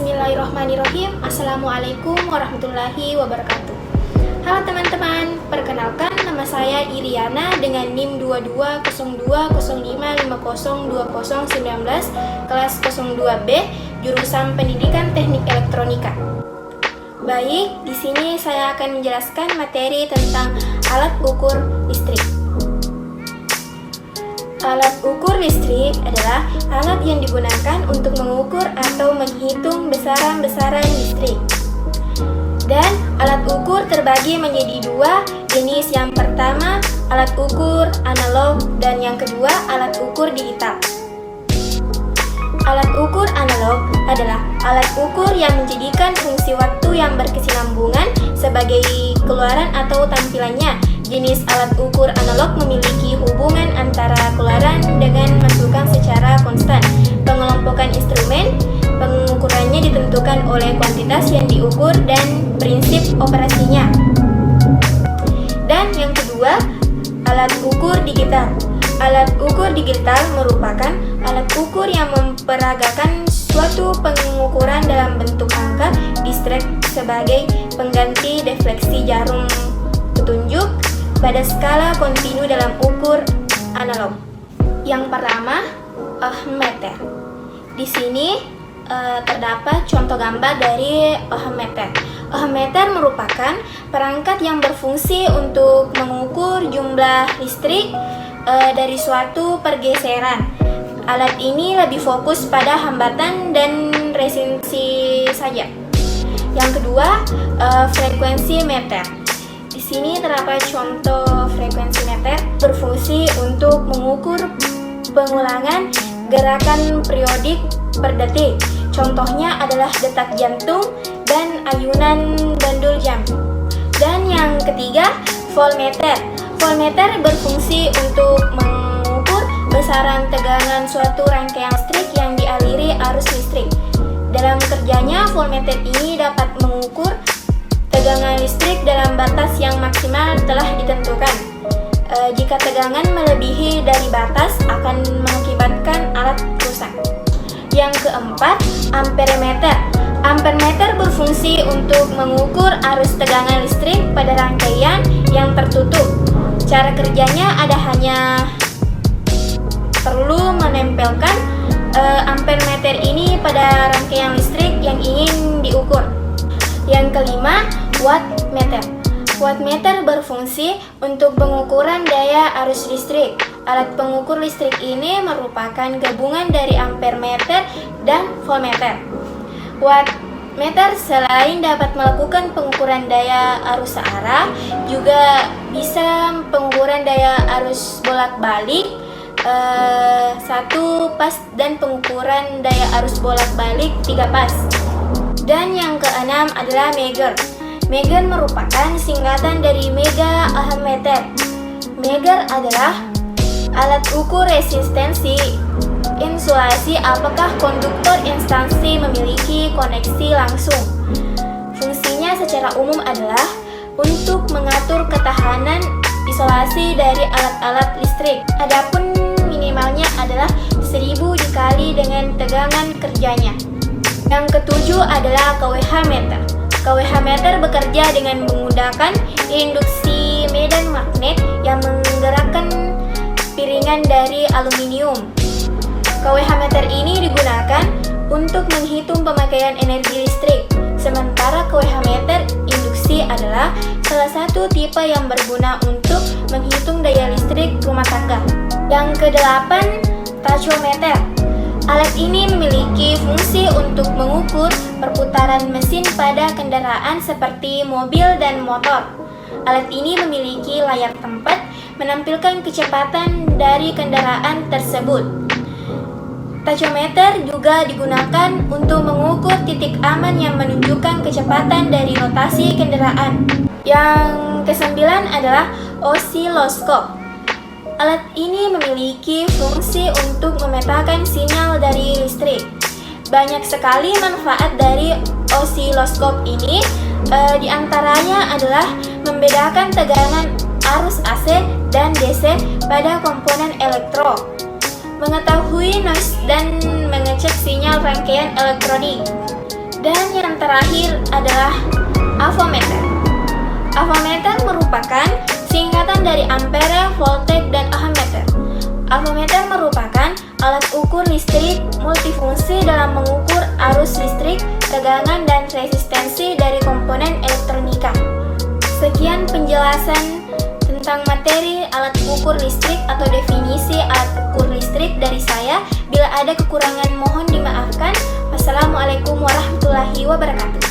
Bismillahirrahmanirrahim. Assalamualaikum warahmatullahi wabarakatuh. Halo teman-teman, perkenalkan nama saya Iriana dengan NIM 220205502019 kelas 02B jurusan Pendidikan Teknik Elektronika. Baik, di sini saya akan menjelaskan materi tentang alat ukur listrik. Alat ukur listrik adalah alat yang digunakan untuk mengukur atau menghitung besaran-besaran listrik. Dan alat ukur terbagi menjadi dua jenis. Yang pertama, alat ukur analog, dan yang kedua, alat ukur digital. Alat ukur analog adalah alat ukur yang menjadikan fungsi waktu yang berkesinambungan sebagai keluaran atau tampilannya. Jenis alat ukur analog memiliki hubungan antara keluaran dengan masukan secara konstan. Pengelompokan instrumen, pengukurannya ditentukan oleh kuantitas yang diukur dan prinsip operasinya. Dan yang kedua, alat ukur digital. Alat ukur digital merupakan alat ukur yang memperagakan suatu pengukuran dalam bentuk angka distrek sebagai pengganti defleksi jarum petunjuk pada skala kontinu dalam ukur analog. Yang pertama, ohmmeter. Di sini terdapat contoh gambar dari ohmmeter. Ohmmeter merupakan perangkat yang berfungsi untuk mengukur jumlah listrik dari suatu pergeseran. Alat ini lebih fokus pada hambatan dan resistensi saja. Yang kedua, frekuensi meter. Di sini terdapat contoh frekuensi meter berfungsi untuk mengukur pengulangan gerakan periodik per detik. Contohnya adalah detak jantung dan ayunan bandul jam. Dan yang ketiga, voltmeter. Voltmeter berfungsi untuk mengukur besaran tegangan suatu rangkaian listrik yang dialiri arus listrik. Dalam kerjanya, voltmeter ini dapat mengukur tegangan listrik dalam batas yang maksimal telah ditentukan. Jika tegangan melebihi dari batas, akan mengakibatkan alat rusak. Yang keempat, ampermeter. Ampermeter berfungsi untuk mengukur arus tegangan listrik pada rangkaian yang tertutup. Cara kerjanya hanya perlu menempelkan ampermeter ini pada rangkaian listrik yang ingin diukur. Yang kelima, wattmeter. Wattmeter berfungsi untuk pengukuran daya arus listrik. Alat pengukur listrik ini merupakan gabungan dari ampermeter dan voltmeter. Wattmeter selain dapat melakukan pengukuran daya arus searah, juga bisa pengukuran daya arus bolak-balik satu pas dan pengukuran daya arus bolak-balik 3 pas. Dan yang keenam adalah Megger. Megger merupakan singkatan dari mega ohmmeter. Megger adalah alat ukur resistensi insulasi apakah konduktor instansi memiliki koneksi langsung. Fungsinya secara umum adalah untuk mengatur ketahanan isolasi dari alat-alat listrik. Adapun minimalnya adalah 1000 dikali dengan tegangan kerjanya. Yang ketujuh adalah KWH meter. KWH meter bekerja dengan menggunakan induksi medan magnet yang menggerakkan piringan dari aluminium. KWH meter ini digunakan untuk menghitung pemakaian energi listrik. Sementara KWH meter induksi adalah salah satu tipe yang berguna untuk menghitung daya listrik rumah tangga. Yang kedelapan, tachometer. Alat ini memiliki fungsi untuk mengukur perputaran mesin pada kendaraan seperti mobil dan motor. Alat ini memiliki layar tempat menampilkan kecepatan dari kendaraan tersebut. Tachometer juga digunakan untuk mengukur titik aman yang menunjukkan kecepatan dari rotasi kendaraan. Yang kesembilan adalah osiloskop. Alat ini memiliki fungsi untuk memetakan sinyal dari listrik. Banyak sekali manfaat dari osiloskop ini, diantaranya adalah membedakan tegangan arus AC dan DC pada komponen elektro, mengetahui noise dan mengecek sinyal rangkaian elektronik. Dan yang terakhir adalah avometer. Avometer merupakan singkatan dari ampere, voltage, dan ohmmeter. Avometer merupakan alat ukur listrik multifungsi dalam mengukur arus listrik, tegangan, dan resistensi dari komponen elektronika. Sekian penjelasan tentang materi alat ukur listrik atau definisi alat ukur listrik dari saya. Bila ada kekurangan mohon dimaafkan. Wassalamualaikum warahmatullahi wabarakatuh.